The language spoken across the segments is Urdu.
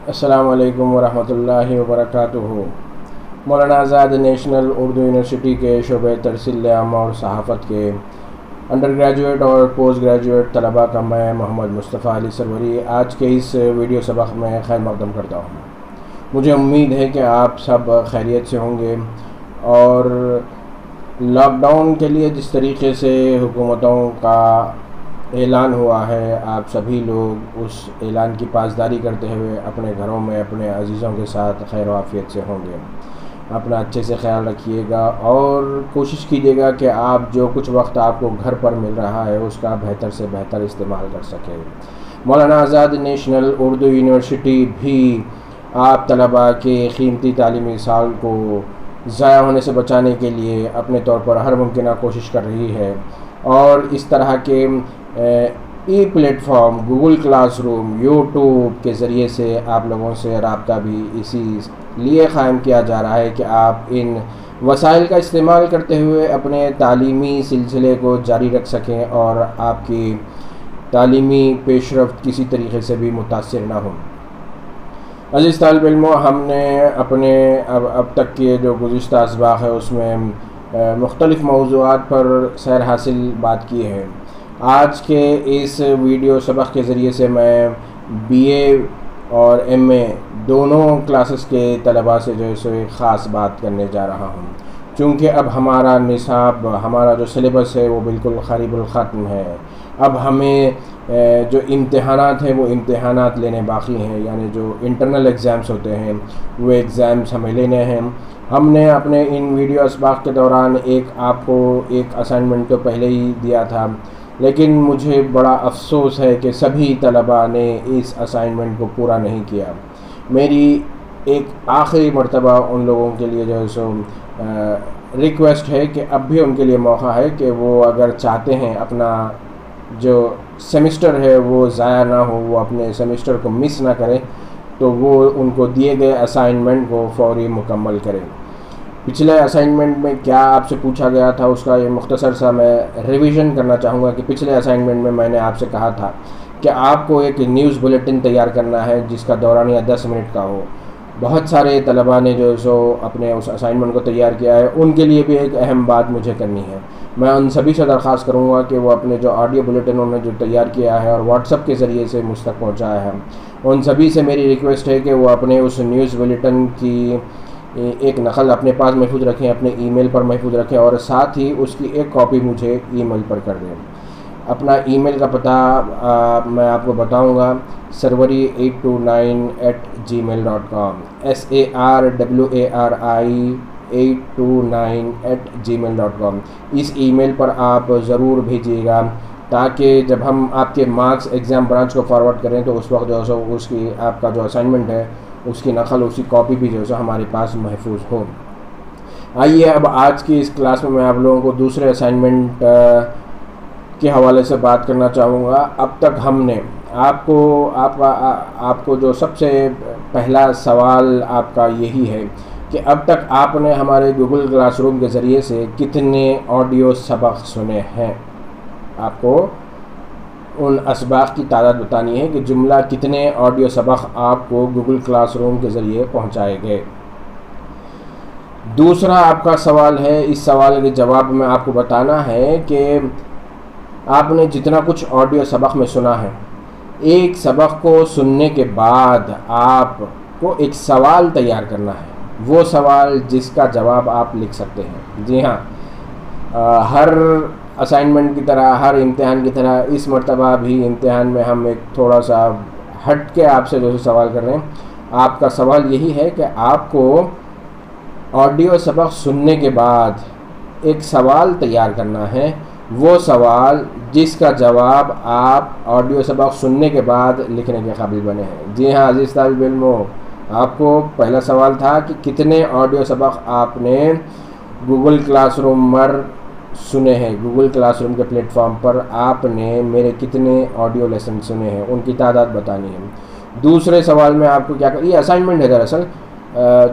السلام علیکم ورحمۃ اللہ وبرکاتہ۔ مولانا آزاد نیشنل اردو یونیورسٹی کے شعبہ ترسیل عام اور صحافت کے انڈر گریجویٹ اور پوسٹ گریجویٹ طلباء کا میں محمد مصطفیٰ علی سروری آج کے اس ویڈیو سبق میں خیر مقدم کرتا ہوں۔ مجھے امید ہے کہ آپ سب خیریت سے ہوں گے اور لاک ڈاؤن کے لیے جس طریقے سے حکومتوں کا اعلان ہوا ہے، آپ سبھی لوگ اس اعلان کی پاسداری کرتے ہوئے اپنے گھروں میں اپنے عزیزوں کے ساتھ خیر و عافیت سے ہوں گے۔ اپنا اچھے سے خیال رکھیے گا اور کوشش کیجیے گا کہ آپ جو کچھ وقت آپ کو گھر پر مل رہا ہے اس کا بہتر سے بہتر استعمال کر سکیں۔ مولانا آزاد نیشنل اردو یونیورسٹی بھی آپ طلباء کے قیمتی تعلیمی سال کو ضائع ہونے سے بچانے کے لیے اپنے طور پر ہر ممکنہ کوشش کر رہی ہے، اور اس طرح کے e platform Google classroom, YouTube کے ذریعے سے آپ لوگوں سے رابطہ بھی اسی لیے قائم کیا جا رہا ہے کہ آپ ان وسائل کا استعمال کرتے ہوئے اپنے تعلیمی سلسلے کو جاری رکھ سکیں اور آپ کی تعلیمی پیش رفت کسی طریقے سے بھی متاثر نہ ہو۔ عزیز طالب علموں، ہم نے اپنے اب تک کے جو گزشتہ اسباق ہے اس میں مختلف موضوعات پر سیر حاصل بات کی ہے۔ آج کے اس ویڈیو سبق کے ذریعے سے میں بی اے اور ایم اے دونوں کلاسز کے طلباء سے جو ہے سو ایک خاص بات کرنے جا رہا ہوں، چونکہ اب ہمارا نصاب، ہمارا جو سلیبس ہے وہ بالکل قریب الختم ہے۔ اب ہمیں جو امتحانات ہیں وہ امتحانات لینے باقی ہیں، یعنی جو انٹرنل ایگزامز ہوتے ہیں وہ ایگزامز ہمیں لینے ہیں۔ ہم نے اپنے ان ویڈیو اسباق کے دوران آپ کو ایک اسائنمنٹ تو پہلے ہی دیا تھا، لیکن مجھے بڑا افسوس ہے کہ سبھی طلباء نے اس اسائنمنٹ کو پورا نہیں کیا۔ میری ایک آخری مرتبہ ان لوگوں کے لیے جو ہے سو ریکویسٹ ہے کہ اب بھی ان کے لیے موقع ہے کہ وہ اگر چاہتے ہیں اپنا جو سیمسٹر ہے وہ ضائع نہ ہو، وہ اپنے سیمسٹر کو مس نہ کریں، تو وہ ان کو دیے گئے اسائنمنٹ کو فوری مکمل کریں۔ پچھلے اسائنمنٹ میں کیا آپ سے پوچھا گیا تھا اس کا یہ مختصر سا میں ریویژن کرنا چاہوں گا کہ پچھلے اسائنمنٹ میں نے آپ سے کہا تھا کہ آپ کو ایک نیوز بلیٹن تیار کرنا ہے جس کا دورانیہ 10 منٹ کا ہو۔ بہت سارے طلباء نے جو سو اپنے اس اسائنمنٹ کو تیار کیا ہے، ان کے لیے بھی ایک اہم بات مجھے کرنی ہے۔ میں ان سبھی سے درخواست کروں گا کہ وہ اپنے جو آڈیو بلیٹن انہوں نے جو تیار کیا ہے اور واٹس ایپ کے ذریعے سے مجھ تک پہنچایا ہے، ان سبھی سے میری ریکویسٹ ہے کہ وہ اپنے اس نیوز بلیٹن کی ایک نقل اپنے پاس محفوظ رکھیں، اپنے ای میل پر محفوظ رکھیں اور ساتھ ہی اس کی ایک کاپی مجھے ای میل پر کر دیں۔ اپنا ای میل کا پتہ میں آپ کو بتاؤں گا، sarwari829@gmail.com sarwari829@gmail.com۔ اس ای میل پر آپ ضرور بھیجیے گا تاکہ جب ہم آپ کے مارکس ایگزام برانچ کو فارورڈ کریں تو اس وقت جو ہے سو اس کی آپ کا جو اسائنمنٹ ہے اس کی نقل، اس کی کاپی بھی جو ہے سو ہمارے پاس محفوظ ہو۔ آئیے اب آج کی اس کلاس میں آپ لوگوں کو دوسرے اسائنمنٹ کے حوالے سے بات کرنا چاہوں گا۔ اب تک ہم نے آپ کو جو سب سے پہلا سوال آپ کا یہی ہے کہ اب تک آپ نے ہمارے گوگل کلاس روم کے ذریعے سے کتنے آڈیو سبق سنے ہیں۔ آپ کو ان اسباق کی تعداد بتانی ہے کہ جملہ کتنے آڈیو سبق آپ کو گوگل کلاس روم کے ذریعے پہنچائے گئے۔ دوسرا آپ کا سوال ہے، اس سوال کے جواب میں آپ کو بتانا ہے کہ آپ نے جتنا کچھ آڈیو سبق میں سنا ہے، ایک سبق کو سننے کے بعد آپ کو ایک سوال تیار کرنا ہے، وہ سوال جس کا جواب آپ لکھ سکتے ہیں۔ جی ہاں، ہر اسائنمنٹ کی طرح، ہر امتحان کی طرح اس مرتبہ بھی امتحان میں ہم ایک تھوڑا سا ہٹ کے آپ سے جو سوال کر رہے ہیں۔ آپ کا سوال یہی ہے کہ آپ کو آڈیو سبق سننے کے بعد ایک سوال تیار کرنا ہے، وہ سوال جس کا جواب آپ آڈیو سبق سننے کے بعد لکھنے کے قابل بنے ہیں۔ جی ہاں عزیز طالب علموں، آپ کو پہلا سوال تھا کہ کتنے آڈیو سبق آپ نے گوگل کلاس روم پر سنے ہیں، گوگل کلاس روم کے پلیٹ فارم پر آپ نے میرے کتنے آڈیو لیسن سنے ہیں، ان کی تعداد بتانی ہے۔ دوسرے سوال میں آپ کو کیا یہ اسائنمنٹ ہے دراصل،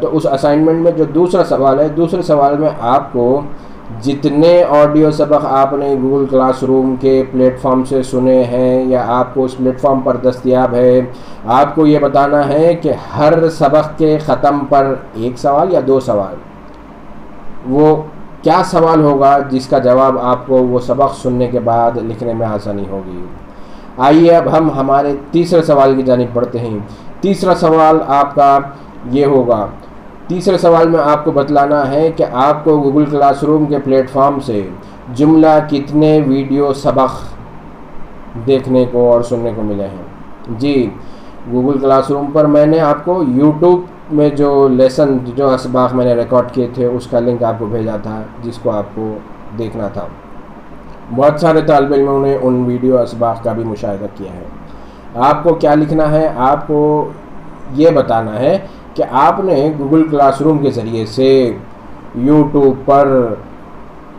تو اس اسائنمنٹ میں جو دوسرا سوال ہے، دوسرے سوال میں آپ کو جتنے آڈیو سبق آپ نے گوگل کلاس روم کے پلیٹ فارم سے سنے ہیں یا آپ کو اس پلیٹ فارم پر دستیاب ہے، آپ کو یہ بتانا ہے کہ ہر سبق کے ختم پر ایک سوال یا دو سوال، وہ کیا سوال ہوگا جس کا جواب آپ کو وہ سبق سننے کے بعد لکھنے میں آسانی ہوگی۔ آئیے اب ہم ہمارے تیسرے سوال کی جانب بڑھتے ہیں۔ تیسرا سوال آپ کا یہ ہوگا، تیسرے سوال میں آپ کو بتلانا ہے کہ آپ کو گوگل کلاس روم کے پلیٹ فارم سے جملہ کتنے ویڈیو سبق دیکھنے کو اور سننے کو ملے ہیں۔ جی، گوگل کلاس روم پر میں نے آپ کو یوٹیوب میں جو لیسن جو اسباق میں نے ریکارڈ کیے تھے اس کا لنک آپ کو بھیجا تھا، جس کو آپ کو دیکھنا تھا۔ بہت سارے طالب علموں نے ان ویڈیو اسباق کا بھی مشاہدہ کیا ہے۔ آپ کو کیا لکھنا ہے، آپ کو یہ بتانا ہے کہ آپ نے گوگل کلاس روم کے ذریعے سے یوٹیوب پر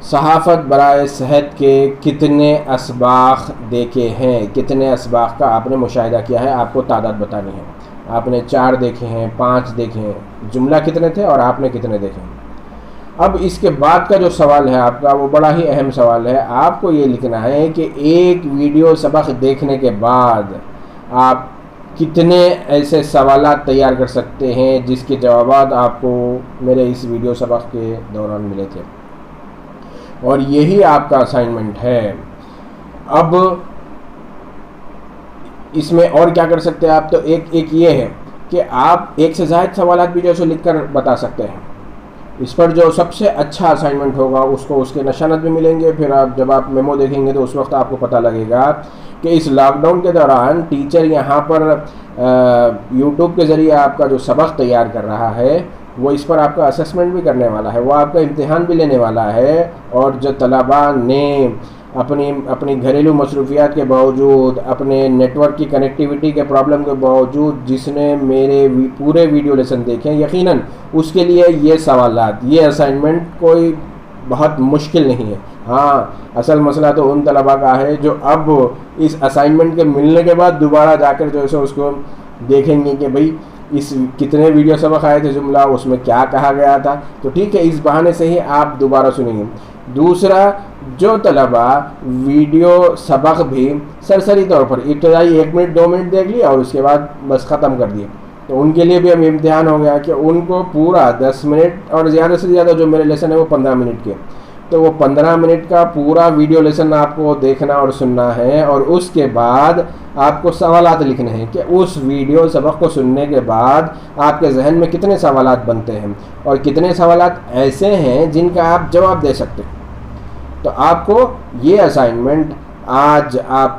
صحافت برائے صحت کے کتنے اسباق دیکھے ہیں، کتنے اسباق کا آپ نے مشاہدہ کیا ہے، آپ کو تعداد بتانی ہے۔ آپ نے 4 دیکھے ہیں، 5 دیکھے ہیں، جملہ کتنے تھے اور آپ نے کتنے دیکھے ہیں۔ اب اس کے بعد کا جو سوال ہے آپ کا، وہ بڑا ہی اہم سوال ہے۔ آپ کو یہ لکھنا ہے کہ ایک ویڈیو سبق دیکھنے کے بعد آپ کتنے ایسے سوالات تیار کر سکتے ہیں جس کے جوابات آپ کو میرے اس ویڈیو سبق کے دوران ملے تھے، اور یہی آپ کا اسائنمنٹ ہے۔ اب اس میں اور کیا کر سکتے ہیں آپ، تو ایک یہ ہے کہ آپ ایک سے زائد سوالات بھی جو لکھ کر بتا سکتے ہیں۔ اس پر جو سب سے اچھا اسائنمنٹ ہوگا اس کو اس کے نشانات بھی ملیں گے۔ پھر آپ جب آپ میمو دیکھیں گے تو اس وقت آپ کو پتہ لگے گا کہ اس لاک ڈاؤن کے دوران ٹیچر یہاں پر یوٹیوب کے ذریعے آپ کا جو سبق تیار کر رہا ہے وہ اس پر آپ کا اسسمنٹ بھی کرنے والا ہے، وہ آپ کا امتحان بھی لینے والا ہے، اور جو طلباء نے اپنی گھریلو مصروفیات کے باوجود، اپنے نیٹ ورک کی کنیکٹیوٹی کے پرابلم کے باوجود جس نے میرے پورے ویڈیو لیسن دیکھے ہیں، یقیناً اس کے لیے یہ سوالات، یہ اسائنمنٹ کوئی بہت مشکل نہیں ہے۔ ہاں، اصل مسئلہ تو ان طلباء کا ہے جو اب اس اسائنمنٹ کے ملنے کے بعد دوبارہ جا کر جو ہے اس کو دیکھیں گے کہ بھئی اس کتنے ویڈیو سبق آئے تھے، جملہ اس میں کیا کہا گیا تھا۔ تو ٹھیک ہے، اس بہانے سے ہی آپ دوبارہ سنیں گے۔ دوسرا، جو طلباء ویڈیو سبق بھی سرسری طور پر ابتدائی 1 منٹ 2 منٹ دیکھ لیا اور اس کے بعد بس ختم کر دیا، تو ان کے لیے بھی اب امتحان ہو گیا کہ ان کو پورا 10 منٹ اور زیادہ سے زیادہ جو میرے لیسن ہے وہ 15 منٹ کے، تو وہ 15 منٹ کا پورا ویڈیو لیسن آپ کو دیکھنا اور سننا ہے، اور اس کے بعد آپ کو سوالات لکھنے ہیں کہ اس ویڈیو سبق کو سننے کے بعد آپ کے ذہن میں کتنے سوالات بنتے ہیں اور کتنے سوالات ایسے ہیں جن کا آپ جواب دے سکتے ہیں۔ تو آپ کو یہ اسائنمنٹ آج آپ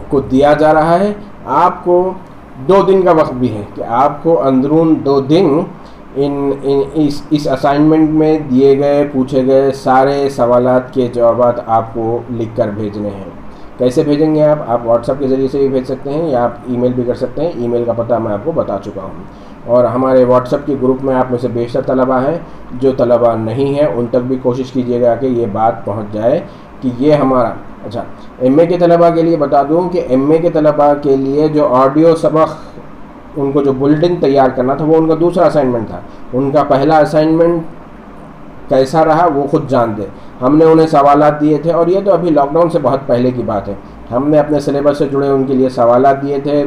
کو دیا جا رہا ہے۔ آپ کو 2 دن کا وقت بھی ہے کہ آپ کو اندرون 2 دن اس اسائنمنٹ میں دیے گئے پوچھے گئے سارے سوالات کے جوابات آپ کو لکھ کر بھیجنے ہیں۔ کیسے بھیجیں گے آپ واٹس ایپ کے ذریعے سے بھی بھیج سکتے ہیں یا آپ ای میل بھی کر سکتے ہیں۔ ای میل کا پتہ میں آپ کو بتا چکا ہوں، اور ہمارے واٹس ایپ کے گروپ میں آپ میں سے بیشتر طلباء ہیں۔ جو طلباء نہیں ہیں ان تک بھی کوشش کیجیے گا کہ یہ بات پہنچ جائے کہ یہ ہمارا ایم اے کے طلباء کے لیے بتا دوں کہ ایم اے کے طلباء کے لیے جو آڈیو سبق ان کو جو بلٹن تیار کرنا تھا وہ ان کا دوسرا اسائنمنٹ تھا۔ ان کا پہلا اسائنمنٹ کیسا رہا وہ خود جان دیں۔ ہم نے انہیں سوالات دیے تھے، اور یہ تو ابھی لاک ڈاؤن سے بہت پہلے کی بات ہے۔ ہم نے اپنے سلیبس سے جڑے ان کے لیے سوالات دیے تھے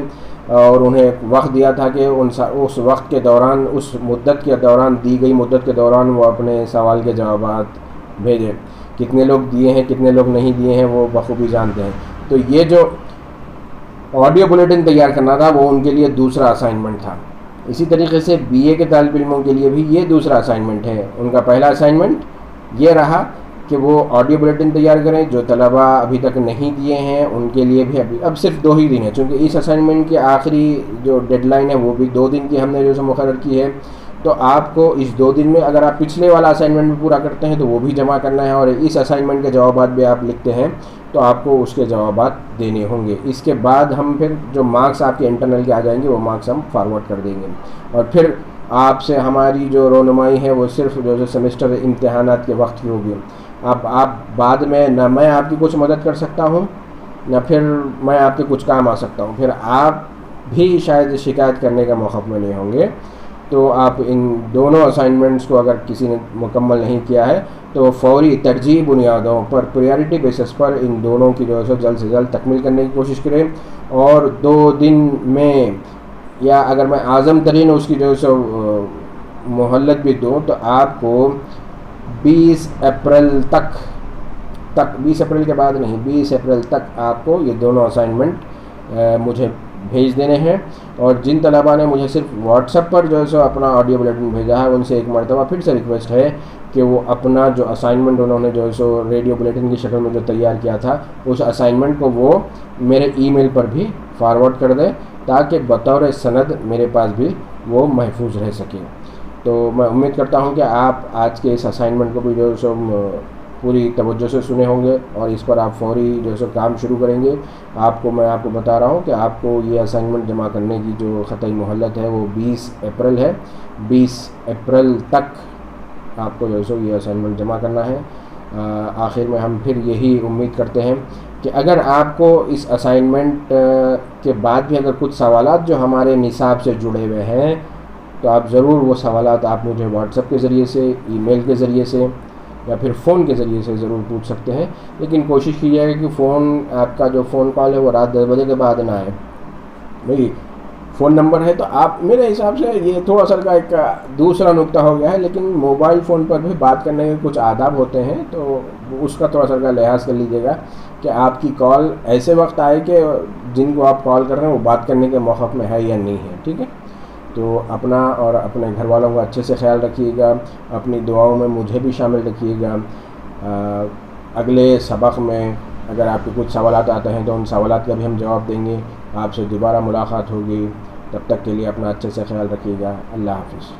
اور انہیں وقت دیا تھا کہ اس وقت کے دوران، اس مدت کے دوران، دی گئی مدت کے دوران وہ اپنے سوال کے جوابات بھیجیں۔ کتنے لوگ دیے ہیں کتنے لوگ نہیں دیے ہیں وہ بخوبی جانتے ہیں۔ تو یہ جو آڈیو بلیٹن تیار کرنا تھا وہ ان کے لیے دوسرا اسائنمنٹ تھا۔ اسی طریقے سے بی اے کے طالب علموں کے لیے بھی یہ دوسرا اسائنمنٹ ہے۔ ان کا پہلا اسائنمنٹ یہ رہا کہ وہ آڈیو بلیٹن تیار کریں۔ جو طلباء ابھی تک نہیں دیے ہیں ان کے لیے بھی اب صرف 2 ہی دن ہے، چونکہ اس اسائنمنٹ کی آخری جو ڈیڈ لائن ہے وہ بھی 2 دن کی ہم نے جو سو مقرر کی ہے۔ تو آپ کو اس 2 دن میں اگر آپ پچھلے والا اسائنمنٹ بھی پورا کرتے ہیں تو وہ بھی جمع کرنا ہے، اور اس اسائنمنٹ کے جوابات بھی آپ لکھتے ہیں تو آپ کو اس کے جوابات دینے ہوں گے۔ اس کے بعد ہم پھر جو مارکس آپ کے انٹرنل کے آ جائیں گے وہ مارکس ہم فارورڈ کر دیں گے، اور پھر آپ سے ہماری جو رونمائی ہے وہ صرف جو سیمسٹر امتحانات کے وقت کی ہوگی۔ اب آپ بعد میں نہ میں آپ کی کچھ مدد کر سکتا ہوں نہ پھر میں آپ کے کچھ کام آ سکتا ہوں، پھر آپ بھی شاید شکایت کرنے کا موقع میں نہیں ہوں گے۔ تو آپ ان دونوں اسائنمنٹس کو اگر کسی نے مکمل نہیں کیا ہے تو فوری ترجیحی بنیادوں پر پریارٹی بیسس پر ان دونوں کی جو ہے سو جلد سے جلد تکمیل کرنے کی کوشش کریں، اور 2 دن میں، یا اگر میں اعظم ترین اس کی جو ہے سو مہلت بھی دوں تو آپ کو 20 اپریل تک 20 اپریل کے بعد نہیں، 20 اپریل تک آپ کو یہ دونوں اسائنمنٹ مجھے بھیج دینے ہیں۔ اور جن طلباء نے مجھے صرف واٹس ایپ پر جو ہے سو اپنا آڈیو بلیٹن بھیجا ہے، ان سے ایک مرتبہ پھر سے ریکویسٹ ہے کہ وہ اپنا جو اسائنمنٹ انہوں نے جو ہے سو ریڈیو بلیٹن کی شکل میں جو تیار کیا تھا، اس اسائنمنٹ کو وہ میرے ای میل پر بھی فارورڈ کر دیں تاکہ بطور سند میرے پاس بھی وہ محفوظ رہ سکے۔ تو میں امید کرتا ہوں کہ آپ آج کے اس اسائنمنٹ کو بھی جو ہے سو پوری توجہ سے سنے ہوں گے اور اس پر آپ فوری جو ہے سو کام شروع کریں گے۔ میں آپ کو بتا رہا ہوں کہ آپ کو یہ اسائنمنٹ جمع کرنے کی جو خطائی مہلت ہے وہ 20 اپریل ہے۔ 20 اپریل تک آپ کو جو ہے سو یہ اسائنمنٹ جمع کرنا ہے۔ آخر میں ہم پھر یہی امید کرتے ہیں کہ اگر آپ کو اس اسائنمنٹ کے بعد بھی اگر کچھ سوالات جو ہمارے نصاب سے جڑے ہوئے ہیں تو آپ ضرور وہ سوالات آپ مجھے واٹس ایپ کے ذریعے سے، ای میل کے ذریعے سے یا پھر فون کے ذریعے سے ضرور پوچھ سکتے ہیں، لیکن کوشش کیجیے گا کہ آپ کا جو فون کال ہے وہ رات 10 بجے کے بعد نہ آئے۔ بھائی فون نمبر ہے تو آپ، میرے حساب سے یہ تھوڑا سا کا ایک دوسرا نقطہ ہو گیا ہے، لیکن موبائل فون پر بھی بات کرنے کے کچھ آداب ہوتے ہیں، تو اس کا تھوڑا سا کا لحاظ کر لیجیے گا کہ آپ کی کال ایسے وقت آئے کہ جن کو آپ کال کر رہے ہیں وہ بات کرنے کے موقف میں ہے یا نہیں ہے، ٹھیک ہے؟ تو اپنا اور اپنے گھر والوں کا اچھے سے خیال رکھیے گا، اپنی دعاؤں میں مجھے بھی شامل رکھیے گا۔ اگلے سبق میں اگر آپ کے کچھ سوالات آتے ہیں تو ان سوالات کا بھی ہم جواب دیں گے۔ آپ سے دوبارہ ملاقات ہوگی، تب تک کے لیے اپنا اچھے سے خیال رکھیے گا۔ اللہ حافظ۔